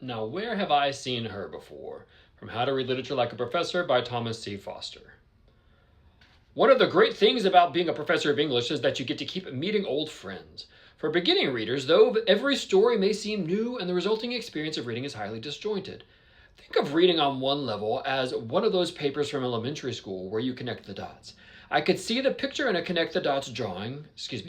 Now, where have I seen her before? From How to Read Literature Like a Professor by Thomas C. Foster. One of the great things about being a professor of English is that you get to keep meeting old friends. For beginning readers, though, every story may seem new and the resulting experience of reading is highly disjointed. Think of reading on one level as one of those papers from elementary school where you connect the dots. I could see the picture in a connect the dots drawing.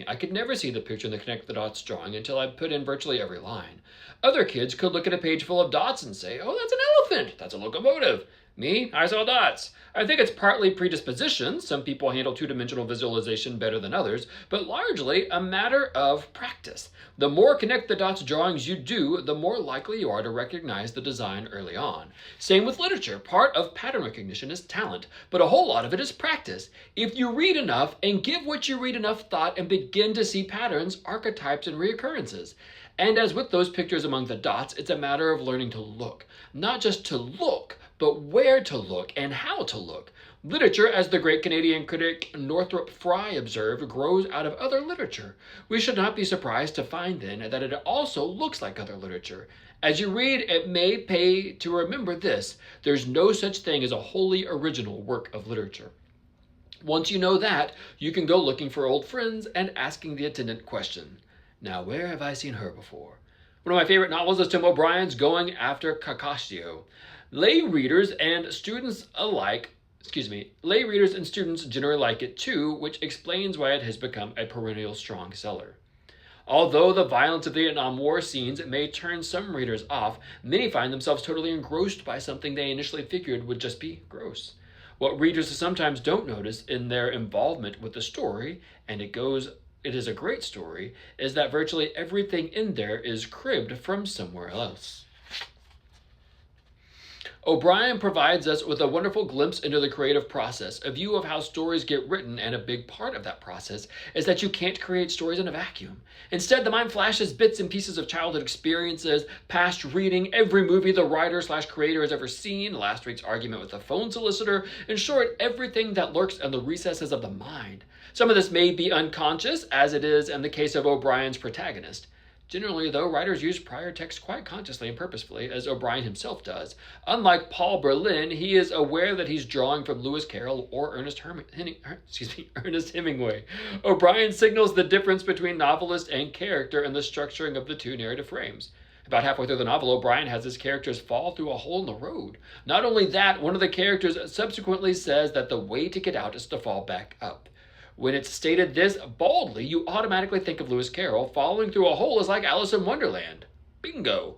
I could never see the picture in the connect the dots drawing until I put in virtually every line. Other kids could look at a page full of dots and say, oh, that's an elephant, that's a locomotive. Me, I saw dots. I think it's partly predisposition. Some people handle two-dimensional visualization better than others, but largely a matter of practice. The more connect the dots drawings you do, the more likely you are to recognize the design early on. Same with literature. Part of pattern recognition is talent, but a whole lot of it is practice. If you read enough and give what you read enough thought and begin to see patterns, archetypes, and reoccurrences. And as with those pictures among the dots, it's a matter of learning to look. Not just to look, but where to look and how to look. Literature, as the great Canadian critic Northrop Frye observed, grows out of other literature. We should not be surprised to find then that it also looks like other literature. As you read, it may pay to remember this: there's no such thing as a wholly original work of literature. Once you know that, you can go looking for old friends and asking the attendant question. Now, where have I seen her before? One of my favorite novels is Tim O'Brien's Going After Cacassio. Lay readers and students generally like it too, which explains why it has become a perennial strong seller. Although the violence of the Vietnam War scenes may turn some readers off, many find themselves totally engrossed by something they initially figured would just be gross. What readers sometimes don't notice in their involvement with the story, and it is a great story, is that virtually everything in there is cribbed from somewhere else. O'Brien provides us with a wonderful glimpse into the creative process, a view of how stories get written, and a big part of that process is that you can't create stories in a vacuum. Instead, the mind flashes bits and pieces of childhood experiences, past reading, every movie the writer/creator has ever seen, last week's argument with the phone solicitor, in short, everything that lurks in the recesses of the mind. Some of this may be unconscious, as it is in the case of O'Brien's protagonist. Generally, though, writers use prior text quite consciously and purposefully, as O'Brien himself does. Unlike Paul Berlin, he is aware that he's drawing from Lewis Carroll or Ernest Hemingway. O'Brien signals the difference between novelist and character in the structuring of the two narrative frames. About halfway through the novel, O'Brien has his characters fall through a hole in the road. Not only that, one of the characters subsequently says that the way to get out is to fall back up. When it's stated this boldly, you automatically think of Lewis Carroll. Falling through a hole is like Alice in Wonderland. Bingo!